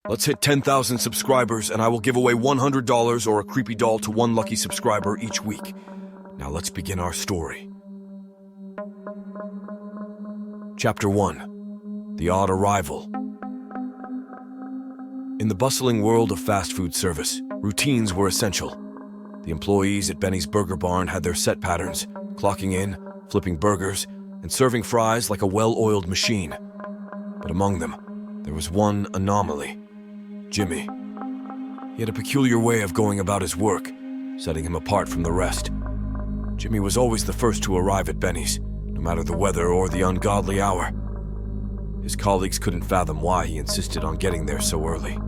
Let's hit 10,000 subscribers and I will give away $100 or a creepy doll to one lucky subscriber each week. Now let's begin our story. Chapter 1. The Odd Arrival. In the bustling world of fast food service, routines were essential. The employees at Benny's Burger Barn had their set patterns, clocking in, flipping burgers, and serving fries like a well-oiled machine. But among them, there was one anomaly: Jimmy. He had a peculiar way of going about his work, setting him apart from the rest. Jimmy was always the first to arrive at Benny's, no matter the weather or the ungodly hour. His colleagues couldn't fathom why he insisted on getting there so early.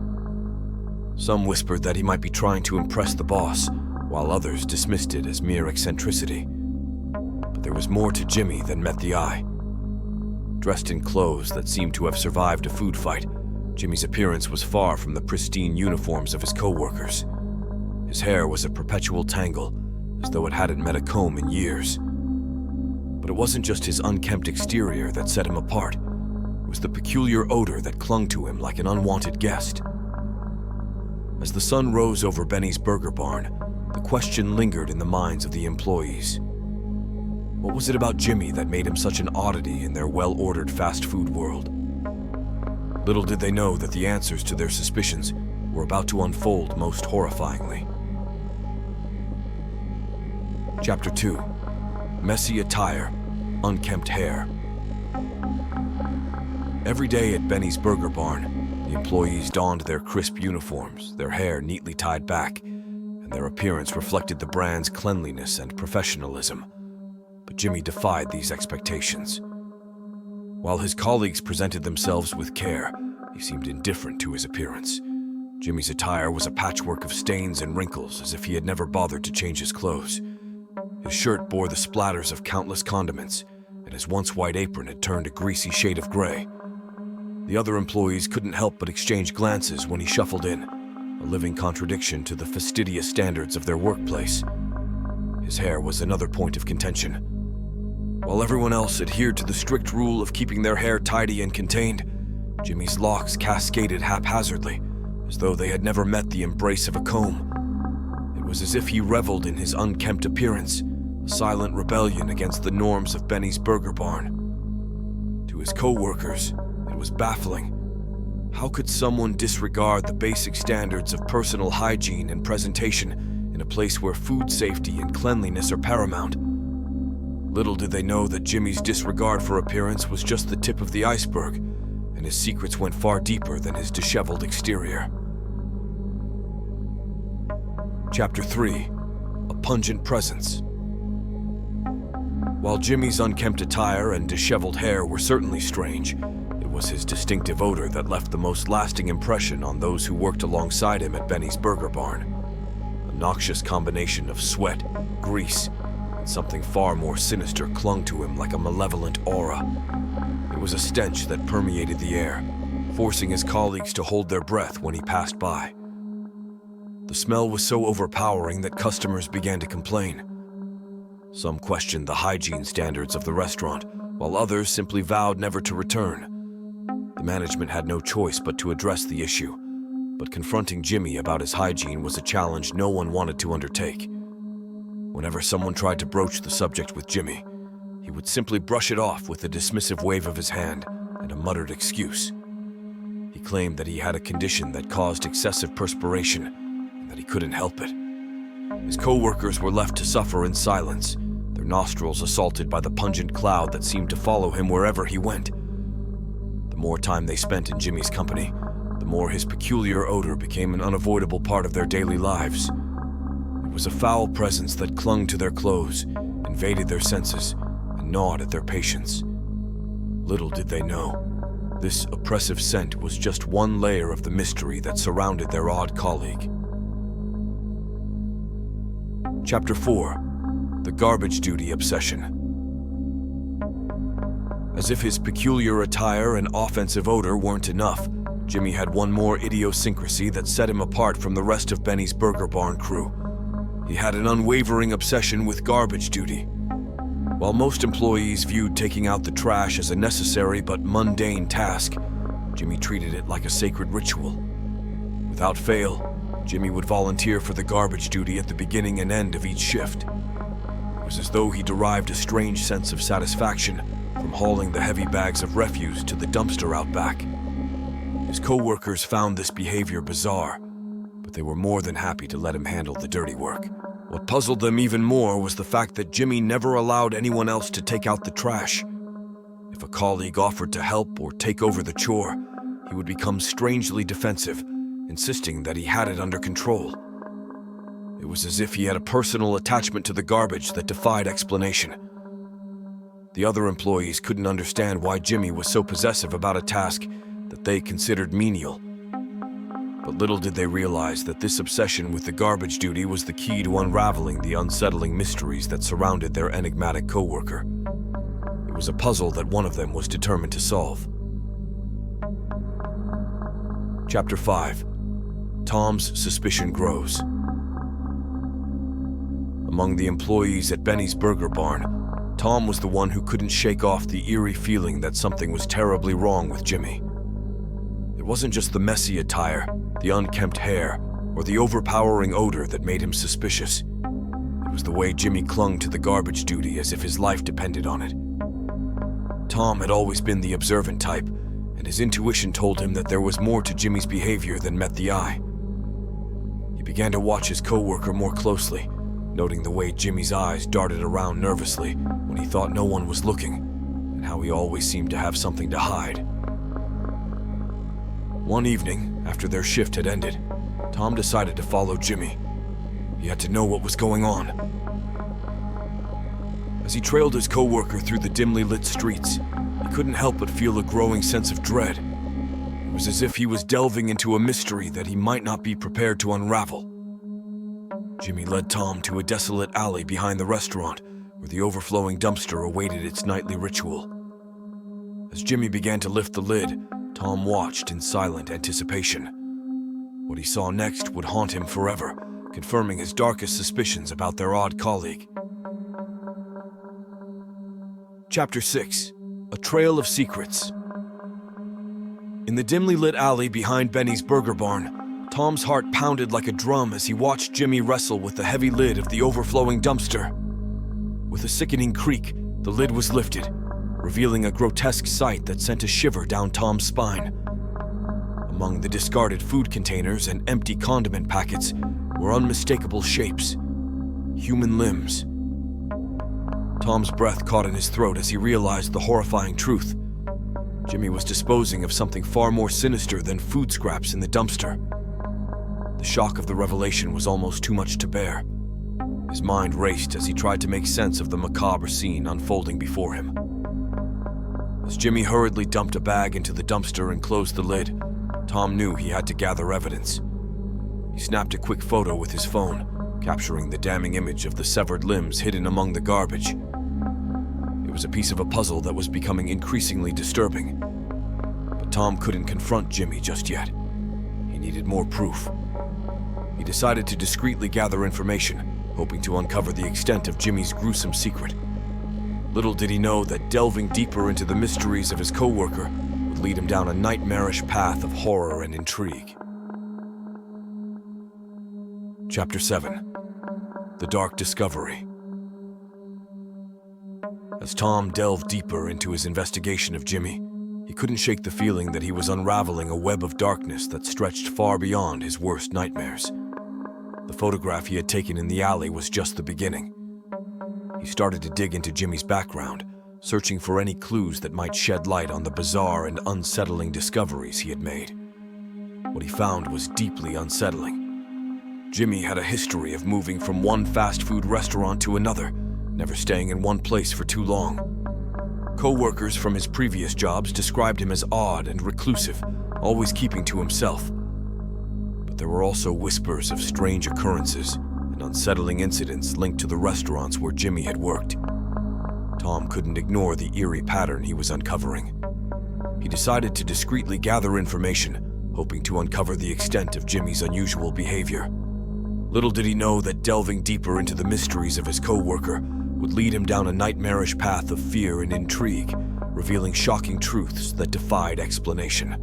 Some whispered that he might be trying to impress the boss, while others dismissed it as mere eccentricity. But there was more to Jimmy than met the eye. Dressed in clothes that seemed to have survived a food fight, Jimmy's appearance was far from the pristine uniforms of his coworkers. His hair was a perpetual tangle, as though it hadn't met a comb in years. But it wasn't just his unkempt exterior that set him apart. It was the peculiar odor that clung to him like an unwanted guest. As the sun rose over Benny's Burger Barn, the question lingered in the minds of the employees. What was it about Jimmy that made him such an oddity in their well-ordered fast food world? Little did they know that the answers to their suspicions were about to unfold most horrifyingly. Chapter 2. Messy attire, unkempt hair. Every day at Benny's Burger Barn, the employees donned their crisp uniforms, their hair neatly tied back, and their appearance reflected the brand's cleanliness and professionalism. But Jimmy defied these expectations. While his colleagues presented themselves with care, he seemed indifferent to his appearance. Jimmy's attire was a patchwork of stains and wrinkles, as if he had never bothered to change his clothes. His shirt bore the splatters of countless condiments, and his once white apron had turned a greasy shade of gray. The other employees couldn't help but exchange glances when he shuffled in, a living contradiction to the fastidious standards of their workplace. His hair was another point of contention. While everyone else adhered to the strict rule of keeping their hair tidy and contained, Jimmy's locks cascaded haphazardly, as though they had never met the embrace of a comb. It was as if he reveled in his unkempt appearance, a silent rebellion against the norms of Benny's Burger Barn. To his co-workers, it was baffling. How could someone disregard the basic standards of personal hygiene and presentation in a place where food safety and cleanliness are paramount? Little did they know that Jimmy's disregard for appearance was just the tip of the iceberg, and his secrets went far deeper than his disheveled exterior. Chapter 3. A Pungent Presence. While Jimmy's unkempt attire and disheveled hair were certainly strange, it was his distinctive odor that left the most lasting impression on those who worked alongside him at Benny's Burger Barn. A noxious combination of sweat, grease, and something far more sinister clung to him like a malevolent aura. It was a stench that permeated the air, forcing his colleagues to hold their breath when he passed by. The smell was so overpowering that customers began to complain. Some questioned the hygiene standards of the restaurant, while others simply vowed never to return. The management had no choice but to address the issue, but confronting Jimmy about his hygiene was a challenge no one wanted to undertake. Whenever someone tried to broach the subject with Jimmy, he would simply brush it off with a dismissive wave of his hand and a muttered excuse. He claimed that he had a condition that caused excessive perspiration and that he couldn't help it. His co-workers were left to suffer in silence, their nostrils assaulted by the pungent cloud that seemed to follow him wherever he went. The more time they spent in Jimmy's company, the more his peculiar odor became an unavoidable part of their daily lives. It was a foul presence that clung to their clothes, invaded their senses, and gnawed at their patience. Little did they know, this oppressive scent was just one layer of the mystery that surrounded their odd colleague. Chapter 4. The Garbage Duty Obsession. As if his peculiar attire and offensive odor weren't enough, Jimmy had one more idiosyncrasy that set him apart from the rest of Benny's Burger Barn crew. He had an unwavering obsession with garbage duty. While most employees viewed taking out the trash as a necessary but mundane task, Jimmy treated it like a sacred ritual. Without fail, Jimmy would volunteer for the garbage duty at the beginning and end of each shift. It was as though he derived a strange sense of satisfaction from hauling the heavy bags of refuse to the dumpster out back. His co-workers found this behavior bizarre, but they were more than happy to let him handle the dirty work. What puzzled them even more was the fact that Jimmy never allowed anyone else to take out the trash. If a colleague offered to help or take over the chore, he would become strangely defensive, insisting that he had it under control. It was as if he had a personal attachment to the garbage that defied explanation. The other employees couldn't understand why Jimmy was so possessive about a task that they considered menial. But little did they realize that this obsession with the garbage duty was the key to unraveling the unsettling mysteries that surrounded their enigmatic coworker. It was a puzzle that one of them was determined to solve. Chapter 5. Tom's suspicion grows. Among the employees at Benny's Burger Barn, Tom was the one who couldn't shake off the eerie feeling that something was terribly wrong with Jimmy. It wasn't just the messy attire, the unkempt hair, or the overpowering odor that made him suspicious. It was the way Jimmy clung to the garbage duty as if his life depended on it. Tom had always been the observant type, and his intuition told him that there was more to Jimmy's behavior than met the eye. He began to watch his coworker more closely, noting the way Jimmy's eyes darted around nervously when he thought no one was looking, and how he always seemed to have something to hide. One evening, after their shift had ended, Tom decided to follow Jimmy. He had to know what was going on. As he trailed his coworker through the dimly lit streets, he couldn't help but feel a growing sense of dread. It was as if he was delving into a mystery that he might not be prepared to unravel. Jimmy led Tom to a desolate alley behind the restaurant where the overflowing dumpster awaited its nightly ritual. As Jimmy began to lift the lid, Tom watched in silent anticipation. What he saw next would haunt him forever, confirming his darkest suspicions about their odd colleague. Chapter 6. A Trail of Secrets. In the dimly lit alley behind Benny's Burger Barn, Tom's heart pounded like a drum as he watched Jimmy wrestle with the heavy lid of the overflowing dumpster. With a sickening creak, the lid was lifted, revealing a grotesque sight that sent a shiver down Tom's spine. Among the discarded food containers and empty condiment packets were unmistakable shapes, human limbs. Tom's breath caught in his throat as he realized the horrifying truth. Jimmy was disposing of something far more sinister than food scraps in the dumpster. The shock of the revelation was almost too much to bear. His mind raced as he tried to make sense of the macabre scene unfolding before him. As Jimmy hurriedly dumped a bag into the dumpster and closed the lid, Tom knew he had to gather evidence. He snapped a quick photo with his phone, capturing the damning image of the severed limbs hidden among the garbage. It was a piece of a puzzle that was becoming increasingly disturbing. But Tom couldn't confront Jimmy just yet. He needed more proof. He decided to discreetly gather information, hoping to uncover the extent of Jimmy's gruesome secret. Little did he know that delving deeper into the mysteries of his coworker would lead him down a nightmarish path of horror and intrigue. Chapter 7. The Dark Discovery. As Tom delved deeper into his investigation of Jimmy, he couldn't shake the feeling that he was unraveling a web of darkness that stretched far beyond his worst nightmares. The photograph he had taken in the alley was just the beginning. He started to dig into Jimmy's background, searching for any clues that might shed light on the bizarre and unsettling discoveries he had made. What he found was deeply unsettling. Jimmy had a history of moving from one fast food restaurant to another, never staying in one place for too long. Co-workers from his previous jobs described him as odd and reclusive, always keeping to himself. But there were also whispers of strange occurrences and unsettling incidents linked to the restaurants where Jimmy had worked. Tom couldn't ignore the eerie pattern he was uncovering. He decided to discreetly gather information, hoping to uncover the extent of Jimmy's unusual behavior. Little did he know that delving deeper into the mysteries of his coworker would lead him down a nightmarish path of fear and intrigue, revealing shocking truths that defied explanation.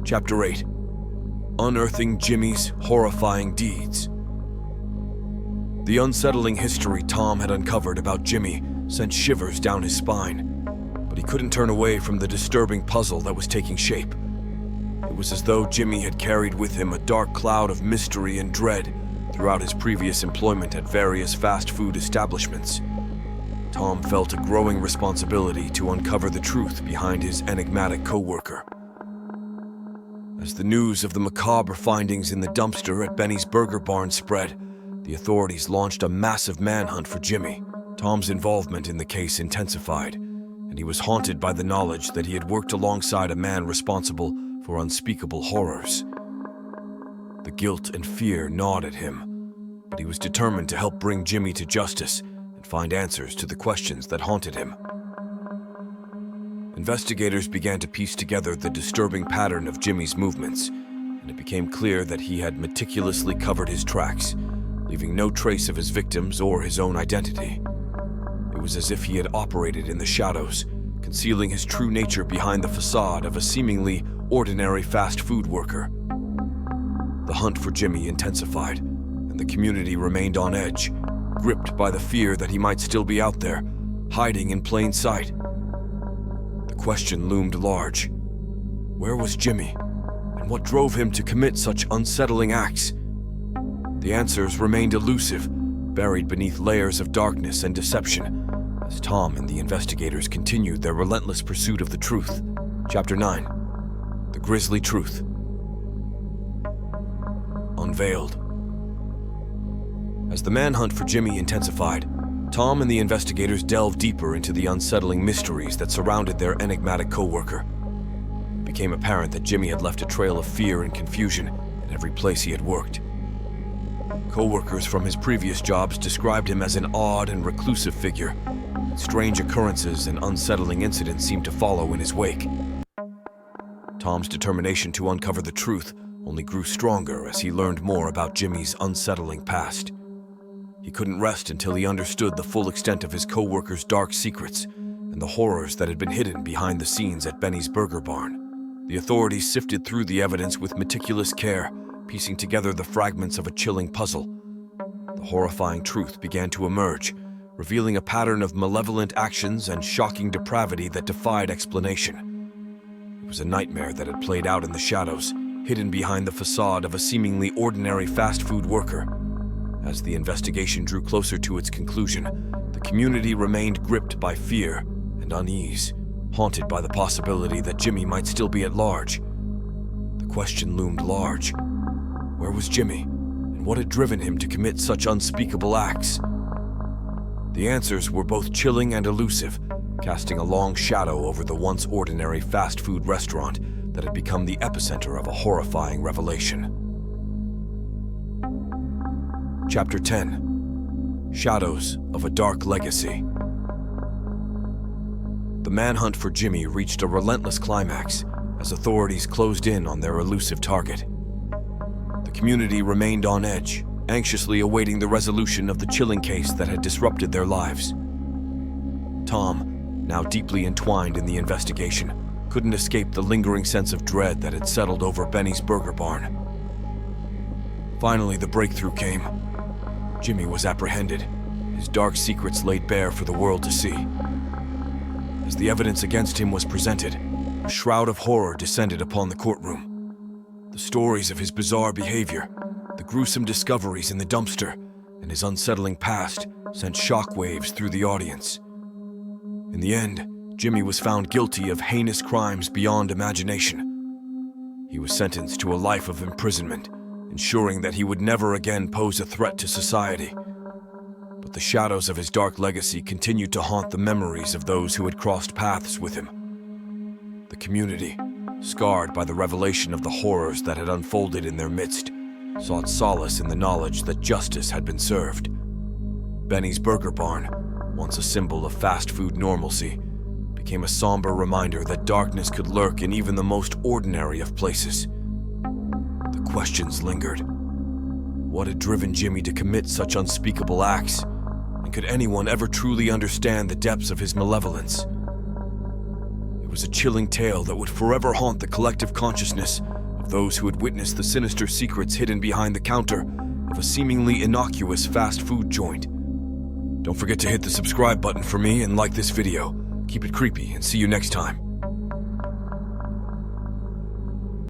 Chapter 8. Unearthing Jimmy's Horrifying Deeds. The unsettling history Tom had uncovered about Jimmy sent shivers down his spine, but he couldn't turn away from the disturbing puzzle that was taking shape. It was as though Jimmy had carried with him a dark cloud of mystery and dread throughout his previous employment at various fast food establishments. Tom felt a growing responsibility to uncover the truth behind his enigmatic coworker. As the news of the macabre findings in the dumpster at Benny's Burger Barn spread, the authorities launched a massive manhunt for Jimmy. Tom's involvement in the case intensified, and he was haunted by the knowledge that he had worked alongside a man responsible for unspeakable horrors. The guilt and fear gnawed at him, but he was determined to help bring Jimmy to justice and find answers to the questions that haunted him. Investigators began to piece together the disturbing pattern of Jimmy's movements, and it became clear that he had meticulously covered his tracks, leaving no trace of his victims or his own identity. It was as if he had operated in the shadows, concealing his true nature behind the facade of a seemingly ordinary fast food worker. The hunt for Jimmy intensified, and the community remained on edge, gripped by the fear that he might still be out there, hiding in plain sight. The question loomed large. Where was Jimmy, and what drove him to commit such unsettling acts? The answers remained elusive, buried beneath layers of darkness and deception, as Tom and the investigators continued their relentless pursuit of the truth. Chapter 9. The Grisly Truth. Unveiled. As the manhunt for Jimmy intensified, Tom and the investigators delved deeper into the unsettling mysteries that surrounded their enigmatic coworker. It became apparent that Jimmy had left a trail of fear and confusion in every place he had worked. Coworkers from his previous jobs described him as an odd and reclusive figure. Strange occurrences and unsettling incidents seemed to follow in his wake. Tom's determination to uncover the truth only grew stronger as he learned more about Jimmy's unsettling past. He couldn't rest until he understood the full extent of his coworker's dark secrets and the horrors that had been hidden behind the scenes at Benny's Burger Barn. The authorities sifted through the evidence with meticulous care, piecing together the fragments of a chilling puzzle. The horrifying truth began to emerge, revealing a pattern of malevolent actions and shocking depravity that defied explanation. It was a nightmare that had played out in the shadows, hidden behind the facade of a seemingly ordinary fast food worker. As the investigation drew closer to its conclusion, the community remained gripped by fear and unease, haunted by the possibility that Jimmy might still be at large. The question loomed large. Where was Jimmy, and what had driven him to commit such unspeakable acts? The answers were both chilling and elusive, casting a long shadow over the once ordinary fast food restaurant that had become the epicenter of a horrifying revelation. Chapter 10. Shadows of a Dark Legacy. The manhunt for Jimmy reached a relentless climax as authorities closed in on their elusive target. The community remained on edge, anxiously awaiting the resolution of the chilling case that had disrupted their lives. Tom, now deeply entwined in the investigation, couldn't escape the lingering sense of dread that had settled over Benny's Burger Barn. Finally, the breakthrough came. Jimmy was apprehended, his dark secrets laid bare for the world to see. As the evidence against him was presented, a shroud of horror descended upon the courtroom. The stories of his bizarre behavior, the gruesome discoveries in the dumpster, and his unsettling past sent shockwaves through the audience. In the end, Jimmy was found guilty of heinous crimes beyond imagination. He was sentenced to a life of imprisonment, ensuring that he would never again pose a threat to society. But the shadows of his dark legacy continued to haunt the memories of those who had crossed paths with him. The community, scarred by the revelation of the horrors that had unfolded in their midst, sought solace in the knowledge that justice had been served. Benny's Burger Barn, once a symbol of fast food normalcy, became a somber reminder that darkness could lurk in even the most ordinary of places. The questions lingered. What had driven Jimmy to commit such unspeakable acts? And could anyone ever truly understand the depths of his malevolence? It was a chilling tale that would forever haunt the collective consciousness of those who had witnessed the sinister secrets hidden behind the counter of a seemingly innocuous fast food joint. Don't forget to hit the subscribe button for me and like this video. Keep it creepy and see you next time.